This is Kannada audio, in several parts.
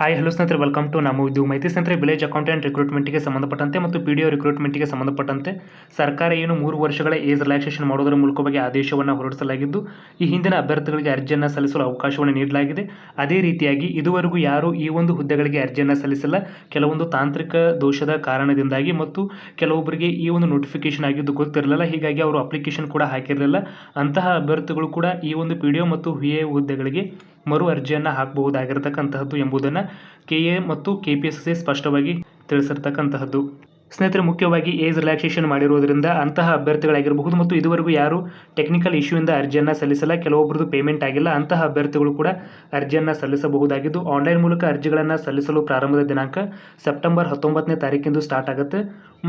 ಹಾಯ್ ಹಲೋ ಸ್ನೇಹಿತರೆ, ವೆಲ್ಕಮ್ ಟು ನಮ್ಮ ಉದ್ಯೋಗ ಮಾಹಿತಿ. ಸ್ನೇಹಿತರೆ, ವಿಲೇಜ್ ಅಕೌಂಟೆಂಟ್ ರಿಕ್ರೂಟ್ಮೆಂಟ್ಗೆ ಸಂಬಂಧಪಟ್ಟಂತೆ ಮತ್ತು ಪಿ ಡಿ ಒ ರಿಕ್ರೂಟ್ಮೆಂಟ್ಗೆ ಸಂಬಂಧಪಟ್ಟಂತೆ ಸರ್ಕಾರ ಏನು 3 ವರ್ಷಗಳ ಏಜ್ ರಿಲ್ಯಾಕ್ಸೇಷನ್ ಮಾಡೋದರ ಮೂಲಕವಾಗಿ ಆದೇಶವನ್ನು ಹೊರಡಿಸಲಾಗಿದ್ದು, ಈ ಹಿಂದಿನ ಅಭ್ಯರ್ಥಿಗಳಿಗೆ ಅರ್ಜಿಯನ್ನು ಸಲ್ಲಿಸಲು ಅವಕಾಶವನ್ನು ನೀಡಲಾಗಿದೆ. ಅದೇ ರೀತಿಯಾಗಿ ಇದುವರೆಗೂ ಯಾರು ಈ ಒಂದು ಹುದ್ದೆಗಳಿಗೆ ಅರ್ಜಿಯನ್ನು ಸಲ್ಲಿಸಿಲ್ಲ, ಕೆಲವೊಂದು ತಾಂತ್ರಿಕ ದೋಷದ ಕಾರಣದಿಂದಾಗಿ ಮತ್ತು ಕೆಲವೊಬ್ಬರಿಗೆ ಈ ಒಂದು ನೋಟಿಫಿಕೇಶನ್ ಆಗಿದ್ದು ಗೊತ್ತಿರಲಿಲ್ಲ, ಹೀಗಾಗಿ ಅವರು ಅಪ್ಲಿಕೇಶನ್ ಕೂಡ ಹಾಕಿರಲಿಲ್ಲ. ಅಂತಹ ಅಭ್ಯರ್ಥಿಗಳು ಕೂಡ ಈ ಒಂದು ಪಿ ಡಿ ಒ ಮತ್ತು ವಿ ಎ ಹುದ್ದೆಗಳಿಗೆ ಮರು ಅರ್ಜಿಯನ್ನು ಹಾಕಬಹುದಾಗಿರತಕ್ಕಂತಹದ್ದು ಎಂಬುದನ್ನು ಕೆಎ ಮತ್ತು ಕೆಪಿಎಸ್ಸಿ ಸ್ಪಷ್ಟವಾಗಿ ತಿಳಿಸಿರ್ತಕ್ಕಂತಹದ್ದು. ಸ್ನೇಹಿತರೆ, ಮುಖ್ಯವಾಗಿ ಏಜ್ ರಿಲ್ಯಾಕ್ಸೇಷನ್ ಮಾಡಿರೋದ್ರಿಂದ ಅಂತಹ ಅಭ್ಯರ್ಥಿಗಳಾಗಿರಬಹುದು ಮತ್ತು ಇದುವರೆಗೂ ಯಾರು ಟೆಕ್ನಿಕಲ್ ಇಶ್ಯೂಯಿಂದ ಅರ್ಜಿಯನ್ನು ಸಲ್ಲಿಸಲ್ಲ, ಕೆಲವೊಬ್ಬರದು ಪೇಮೆಂಟ್ ಆಗಿಲ್ಲ, ಅಂತಹ ಅಭ್ಯರ್ಥಿಗಳು ಕೂಡ ಅರ್ಜಿಯನ್ನು ಸಲ್ಲಿಸಬಹುದಾಗಿದ್ದು, ಆನ್ಲೈನ್ ಮೂಲಕ ಅರ್ಜಿಗಳನ್ನು ಸಲ್ಲಿಸಲು ಪ್ರಾರಂಭದ ದಿನಾಂಕ ಸೆಪ್ಟೆಂಬರ್ 19ನೇ ತಾರೀಕಿಂದು ಸ್ಟಾರ್ಟ್ ಆಗುತ್ತೆ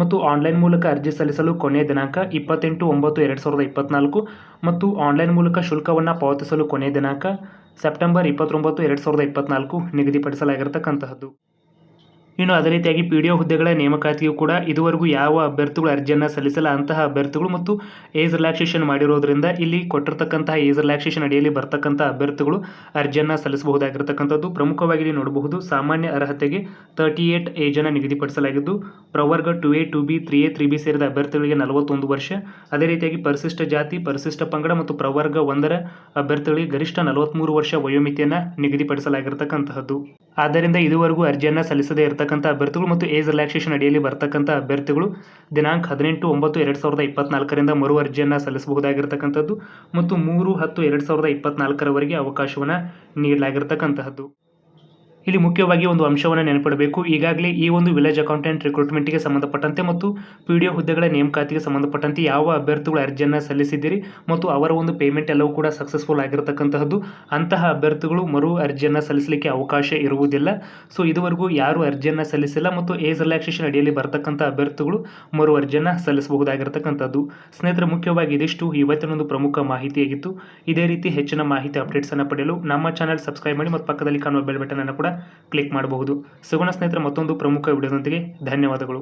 ಮತ್ತು ಆನ್ಲೈನ್ ಮೂಲಕ ಅರ್ಜಿ ಸಲ್ಲಿಸಲು ಕೊನೆಯ ದಿನಾಂಕ 28/9/2024 ಮತ್ತು ಆನ್ಲೈನ್ ಮೂಲಕ ಶುಲ್ಕವನ್ನು ಪಾವತಿಸಲು ಕೊನೆಯ ದಿನಾಂಕ ಸೆಪ್ಟೆಂಬರ್ 29, 2024 ನಿಗದಿಪಡಿಸಲಾಗಿರತಕ್ಕಂತಹದ್ದು. ಇನ್ನು ಅದೇ ರೀತಿಯಾಗಿ ಪಿ ಡಿ ಒ ಹುದ್ದೆಗಳ ನೇಮಕಾತಿಯು ಕೂಡ ಇದುವರೆಗೂ ಯಾವ ಅಭ್ಯರ್ಥಿಗಳು ಅರ್ಜಿಯನ್ನು ಸಲ್ಲಿಸಲ್ಲ ಅಂತಹ ಅಭ್ಯರ್ಥಿಗಳು ಮತ್ತು ಏಜ್ ರಿಲ್ಯಾಕ್ಸೇಷನ್ ಮಾಡಿರೋದ್ರಿಂದ ಇಲ್ಲಿ ಕೊಟ್ಟಿರ್ತಕ್ಕಂತಹ ಏಜ್ ರಿಲ್ಯಾಕ್ಸೇಷನ್ ಅಡಿಯಲ್ಲಿ ಬರ್ತಕ್ಕಂಥ ಅಭ್ಯರ್ಥಿಗಳು ಅರ್ಜಿಯನ್ನು ಸಲ್ಲಿಸಬಹುದಾಗಿರ್ತಕ್ಕಂಥದ್ದು. ಪ್ರಮುಖವಾಗಿ ಇಲ್ಲಿ ನೋಡಬಹುದು, ಸಾಮಾನ್ಯ ಅರ್ಹತೆಗೆ 38 ಏಜನ್ನು ನಿಗದಿಪಡಿಸಲಾಗಿದ್ದು, ಪ್ರವರ್ಗ 2A 2B 3A 3B ಸೇರಿದ ಅಭ್ಯರ್ಥಿಗಳಿಗೆ 41 ವರ್ಷ, ಅದೇ ರೀತಿಯಾಗಿ ಪರಿಶಿಷ್ಟ ಜಾತಿ, ಪರಿಶಿಷ್ಟ ಪಂಗಡ ಮತ್ತು ಪ್ರವರ್ಗ 1ರ ಅಭ್ಯರ್ಥಿಗಳಿಗೆ ಗರಿಷ್ಠ 43 ವರ್ಷ ವಯೋಮಿತಿಯನ್ನು ನಿಗದಿಪಡಿಸಲಾಗಿರ್ತಕ್ಕಂತಹದ್ದು. ಆದ್ದರಿಂದ ಇದುವರೆಗೂ ಅರ್ಜಿಯನ್ನು ಸಲ್ಲಿಸದೇ ಇರತಕ್ಕಂಥ ಅಭ್ಯರ್ಥಿಗಳು ಮತ್ತು ಏಜ್ ರಿಲ್ಯಾಕ್ಸೇಷನ್ ಅಡಿಯಲ್ಲಿ ಬರ್ತಕ್ಕಂಥ ಅಭ್ಯರ್ಥಿಗಳು ದಿನಾಂಕ 18/9/2024 ಮರು ಅರ್ಜಿಯನ್ನು ಸಲ್ಲಿಸಬಹುದಾಗಿರ್ತಕ್ಕಂಥದ್ದು ಮತ್ತು 3/10/2024 ಅವಕಾಶವನ್ನು ನೀಡಲಾಗಿರ್ತಕ್ಕಂತಹದ್ದು. ಇಲ್ಲಿ ಮುಖ್ಯವಾಗಿ ಒಂದು ಅಂಶವನ್ನು ನೆನಪಿಡಬೇಕು. ಈಗಾಗಲೇ ಈ ಒಂದು ವಿಲೇಜ್ ಅಕೌಂಟೆಂಟ್ ರಿಕ್ರೂಟ್ಮೆಂಟ್ಗೆ ಸಂಬಂಧಪಟ್ಟಂತೆ ಮತ್ತು ಪಿ ಡಿ ಒ ಹುದ್ದೆಗಳ ನೇಮಕಾತಿಗೆ ಸಂಬಂಧಪಟ್ಟಂತೆ ಯಾವ ಅಭ್ಯರ್ಥಿಗಳು ಅರ್ಜಿಯನ್ನು ಸಲ್ಲಿಸಿದ್ದೀರಿ ಮತ್ತು ಅವರ ಒಂದು ಪೇಮೆಂಟ್ ಎಲ್ಲವೂ ಕೂಡ ಸಕ್ಸಸ್ಫುಲ್ ಆಗಿರತಕ್ಕಂತಹದ್ದು, ಅಂತಹ ಅಭ್ಯರ್ಥಿಗಳು ಮರು ಅರ್ಜಿಯನ್ನು ಸಲ್ಲಿಸಲಿಕ್ಕೆ ಅವಕಾಶ ಇರುವುದಿಲ್ಲ. ಸೊ ಇದುವರೆಗೂ ಯಾರು ಅರ್ಜಿಯನ್ನು ಸಲ್ಲಿಸಿಲ್ಲ ಮತ್ತು ಏಜ್ ರಿಲ್ಯಾಕ್ಸೇಷನ್ ಅಡಿಯಲ್ಲಿ ಬರ್ತಕ್ಕಂಥ ಅಭ್ಯರ್ಥಿಗಳು ಮರು ಅರ್ಜಿಯನ್ನು ಸಲ್ಲಿಸಬಹುದಾಗಿರತಕ್ಕಂಥದ್ದು. ಸ್ನೇಹಿತರೆ, ಮುಖ್ಯವಾಗಿ ಇದಿಷ್ಟು ಇವತ್ತಿನ ಒಂದು ಪ್ರಮುಖ ಮಾಹಿತಿಯಾಗಿತ್ತು. ಇದೇ ರೀತಿ ಹೆಚ್ಚಿನ ಮಾಹಿತಿ ಅಪ್ಡೇಟ್ಸನ್ನು ಪಡೆಯಲು ನಮ್ಮ ಚಾನಲ್ ಸಬ್ಸ್ಕ್ರೈಬ್ ಮಾಡಿ ಮತ್ತು ಪಕ್ಕದಲ್ಲಿ ಕಾಣುವ ಬೆಲ್ ಬಟನ್ ಅನ್ನು ಕೂಡ ಕ್ಲಿಕ್ ಮಾಡಬಹುದು. ಸಿಗೋಣ ಸ್ನೇಹಿತರೆ ಮತ್ತೊಂದು ಪ್ರಮುಖ ವಿಡಿಯೋದೊಂದಿಗೆ. ಧನ್ಯವಾದಗಳು.